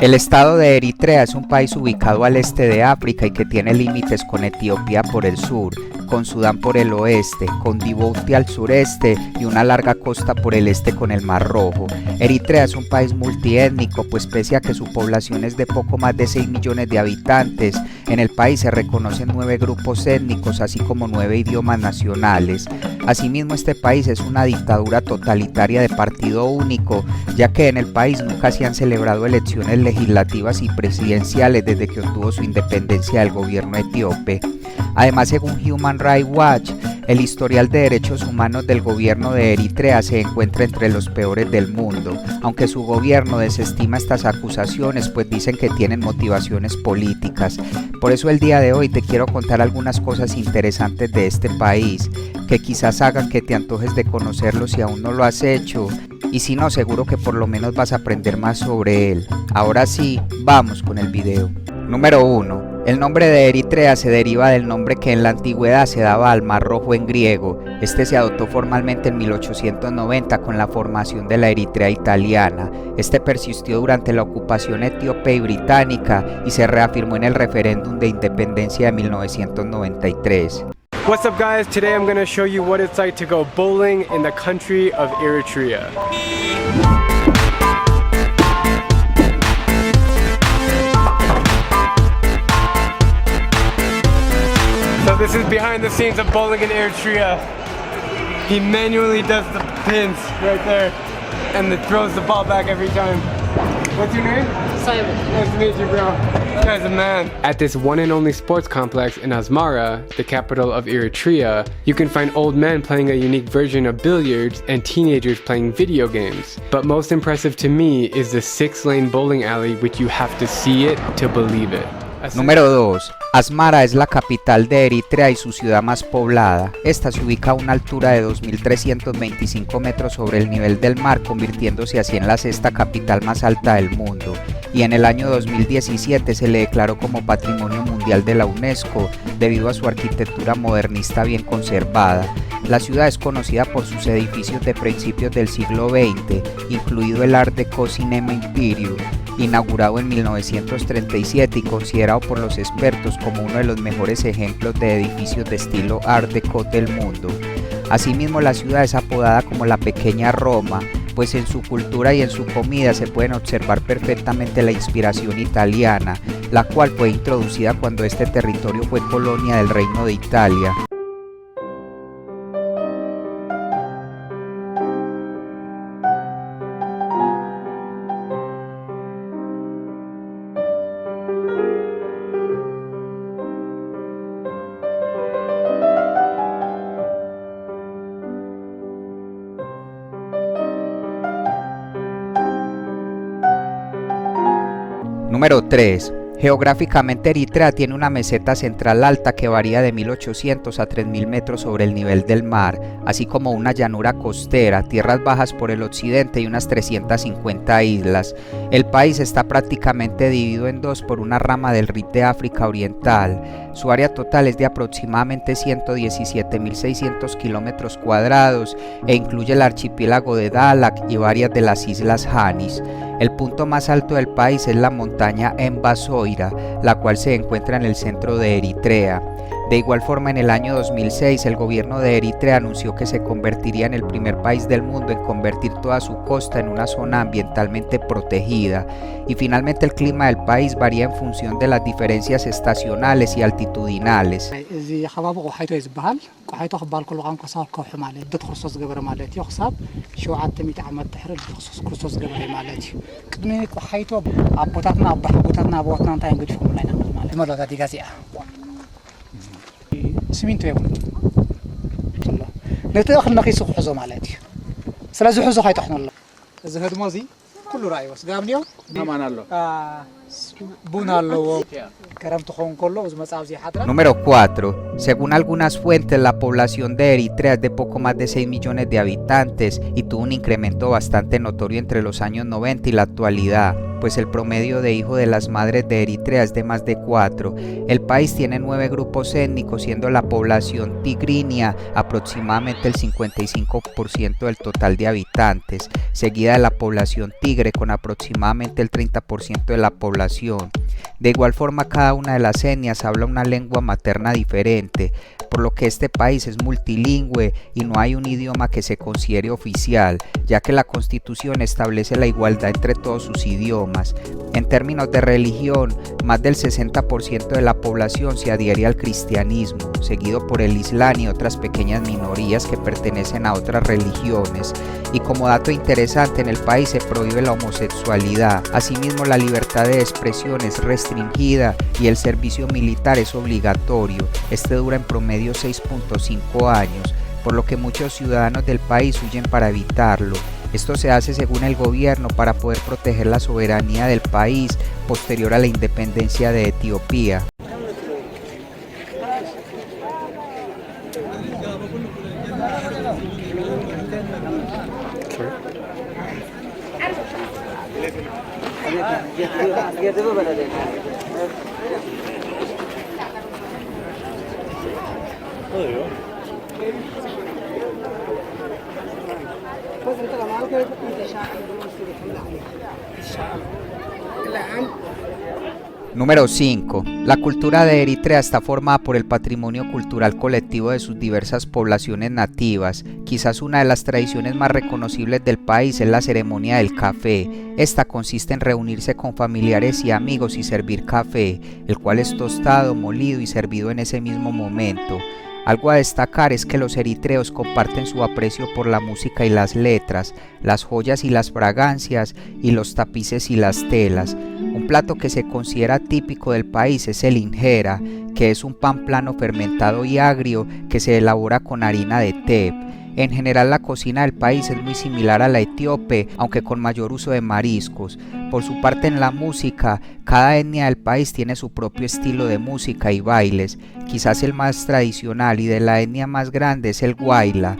El estado de Eritrea es un país ubicado al este de África y que tiene límites con Etiopía por el sur, con Sudán por el oeste, con Djibouti al sureste y una larga costa por el este con el Mar Rojo. Eritrea es un país multiétnico, pues pese a que su población es de poco más de 6 millones de habitantes, en el país se reconocen 9 grupos étnicos, así como 9 idiomas nacionales. Asimismo, este país es una dictadura totalitaria de partido único, ya que en el país nunca se han celebrado elecciones legislativas y presidenciales desde que obtuvo su independencia del gobierno etíope. Además, según Human Rights Watch, el historial de derechos humanos del gobierno de Eritrea se encuentra entre los peores del mundo, aunque su gobierno desestima estas acusaciones, pues dicen que tienen motivaciones políticas. Por eso el día de hoy te quiero contar algunas cosas interesantes de este país, que quizás hagan que te antojes de conocerlo si aún no lo has hecho, y si no, seguro que por lo menos vas a aprender más sobre él. Ahora sí, vamos con el video. Número 1. El nombre de Eritrea se deriva del nombre que en la antigüedad se daba al Mar Rojo en griego. Este se adoptó formalmente en 1890 con la formación de la Eritrea italiana. Este persistió durante la ocupación etíope y británica y se reafirmó en el referéndum de independencia de 1993. What's up guys, today I'm going to show you what it's like to go bowling in the country of Eritrea. So this is behind the scenes of bowling in Eritrea. He manually does the pins right there and then throws the ball back every time. What's your name? Simon. Nice to meet you, bro. This guy's a man. At this one and only sports complex in Asmara, the capital of Eritrea, you can find old men playing a unique version of billiards and teenagers playing video games. But most impressive to me is the 6-lane bowling alley, which you have to see it to believe it. Número 2. Asmara es la capital de Eritrea y su ciudad más poblada. Esta se ubica a una altura de 2.325 metros sobre el nivel del mar, convirtiéndose así en la sexta capital más alta del mundo. Y en el año 2017 se le declaró como Patrimonio Mundial de la UNESCO debido a su arquitectura modernista bien conservada. La ciudad es conocida por sus edificios de principios del siglo XX, incluido el Art Deco Cinema Imperium, inaugurado en 1937 y considerado por los expertos como uno de los mejores ejemplos de edificios de estilo Art Deco del mundo. Asimismo, la ciudad es apodada como la Pequeña Roma, pues en su cultura y en su comida se pueden observar perfectamente la inspiración italiana, la cual fue introducida cuando este territorio fue colonia del Reino de Italia. Número 3. Geográficamente Eritrea tiene una meseta central alta que varía de 1.800 a 3.000 metros sobre el nivel del mar, así como una llanura costera, tierras bajas por el occidente y unas 350 islas. El país está prácticamente dividido en dos por una rama del Rif de África Oriental. Su área total es de aproximadamente 117.600 kilómetros cuadrados e incluye el archipiélago de Dahlak y varias de las islas Hanis. El punto más alto del país es la montaña Embasoira, la cual se encuentra en el centro de Eritrea. De igual forma, en el año 2006, el gobierno de Eritrea anunció que se convertiría en el primer país del mundo en convertir toda su costa en una zona ambientalmente protegida. Y finalmente, el clima del país varía en función de las diferencias estacionales y altitudinales. سمينتو يكون نتي اخر نقيس حزو مالتي سلازي حزو خايطحنا الله اذا هاد مازي كله راي بس غامنيو امان الله Bunalo, Número 4. Según algunas fuentes, la población de Eritrea es de poco más de 6 millones de habitantes y tuvo un incremento bastante notorio entre los años 90 y la actualidad. pues el promedio de hijo de las madres de Eritrea es de más de 4. El país tiene 9 grupos étnicos, siendo la población tigrinia aproximadamente el 55% del total de habitantes, seguida de la población tigre con aproximadamente el 30% de la población. De igual forma, cada una de las etnias habla una lengua materna diferente, por lo que este país es multilingüe y no hay un idioma que se considere oficial, ya que la Constitución establece la igualdad entre todos sus idiomas. En términos de religión, más del 60% de la población se adhiere al cristianismo, seguido por el islam y otras pequeñas minorías que pertenecen a otras religiones. Y como dato interesante, en el país se prohíbe la homosexualidad. Asimismo, la libertad de expresión es restringida y el servicio militar es obligatorio. Este dura en promedio 6.5 años, por lo que muchos ciudadanos del país huyen para evitarlo. Esto se hace según el gobierno para poder proteger la soberanía del país posterior a la independencia de Etiopía. Número 5. La cultura de Eritrea está formada por el patrimonio cultural colectivo de sus diversas poblaciones nativas. Quizás una de las tradiciones más reconocibles del país es la ceremonia del café. Esta consiste en reunirse con familiares y amigos y servir café, el cual es tostado, molido y servido en ese mismo momento. Algo a destacar es que los eritreos comparten su aprecio por la música y las letras, las joyas y las fragancias, y los tapices y las telas. Un plato que se considera típico del país es el injera, que es un pan plano fermentado y agrio que se elabora con harina de teb. En general, la cocina del país es muy similar a la etíope, aunque con mayor uso de mariscos. Por su parte, en la música, cada etnia del país tiene su propio estilo de música y bailes. Quizás el más tradicional y de la etnia más grande es el guayla.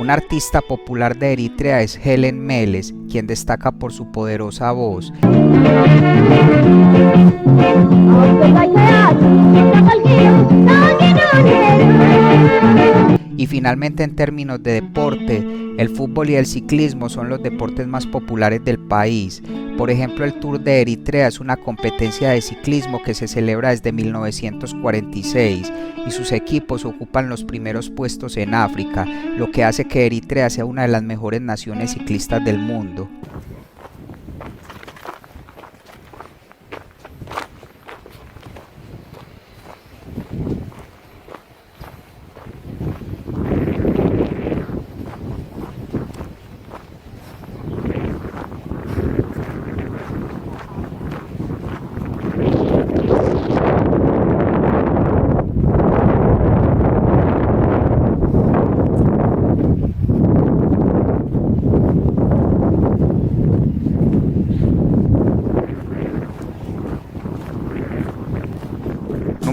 Un artista popular de Eritrea es Helen Meles, quien destaca por su poderosa voz. Y finalmente, en términos de deporte, el fútbol y el ciclismo son los deportes más populares del país. Por ejemplo, el Tour de Eritrea es una competencia de ciclismo que se celebra desde 1946 y sus equipos ocupan los primeros puestos en África, lo que hace que Eritrea sea una de las mejores naciones ciclistas del mundo.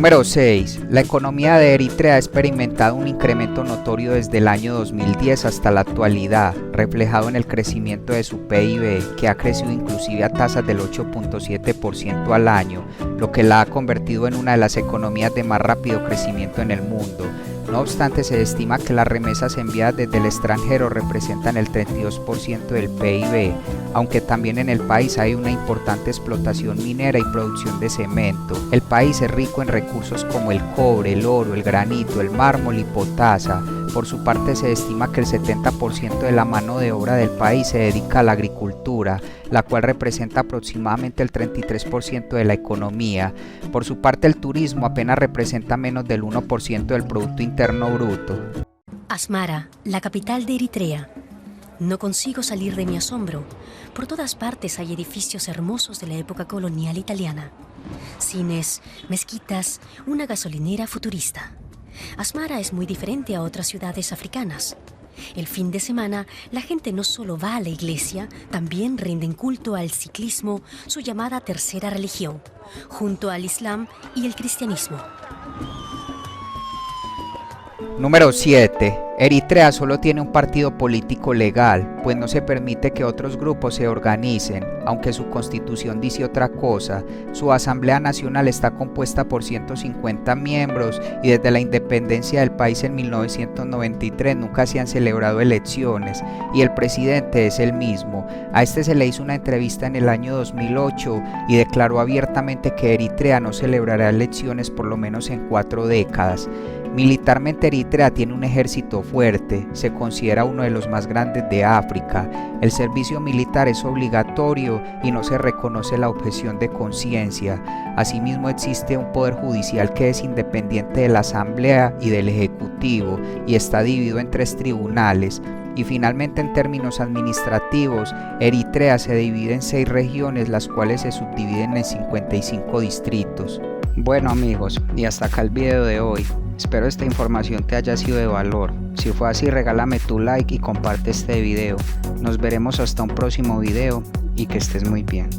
Número 6. La economía de Eritrea ha experimentado un incremento notorio desde el año 2010 hasta la actualidad, reflejado en el crecimiento de su PIB, que ha crecido inclusive a tasas del 8.7% al año, lo que la ha convertido en una de las economías de más rápido crecimiento en el mundo. No obstante, se estima que las remesas enviadas desde el extranjero representan el 32% del PIB, aunque también en el país hay una importante explotación minera y producción de cemento. El país es rico en recursos como el cobre, el oro, el granito, el mármol y potasa. Por su parte, se estima que el 70% de la mano de obra del país se dedica a la agricultura, la cual representa aproximadamente el 33% de la economía. Por su parte, el turismo apenas representa menos del 1% del Producto Interno Bruto. Asmara, la capital de Eritrea. No consigo salir de mi asombro. Por todas partes hay edificios hermosos de la época colonial italiana. Cines, mezquitas, una gasolinera futurista. Asmara es muy diferente a otras ciudades africanas. El fin de semana, la gente no solo va a la iglesia, también rinden culto al ciclismo, su llamada tercera religión, junto al Islam y el cristianismo. Número 7. Eritrea solo tiene un partido político legal, pues no se permite que otros grupos se organicen, aunque su constitución dice otra cosa. Su Asamblea Nacional está compuesta por 150 miembros y desde la independencia del país en 1993 nunca se han celebrado elecciones y el presidente es el mismo. A este se le hizo una entrevista en el año 2008 y declaró abiertamente que Eritrea no celebrará elecciones por lo menos en 4 décadas. Militarmente Eritrea tiene un ejército fuerte, se considera uno de los más grandes de África, el servicio militar es obligatorio y no se reconoce la objeción de conciencia. Asimismo existe un poder judicial que es independiente de la Asamblea y del Ejecutivo y está dividido en 3 tribunales. Y finalmente en términos administrativos, Eritrea se divide en 6 regiones, las cuales se subdividen en 55 distritos. Bueno amigos, y hasta acá el video de hoy. Espero esta información te haya sido de valor. Si fue así, regálame tu like y comparte este video. Nos veremos hasta un próximo video y que estés muy bien.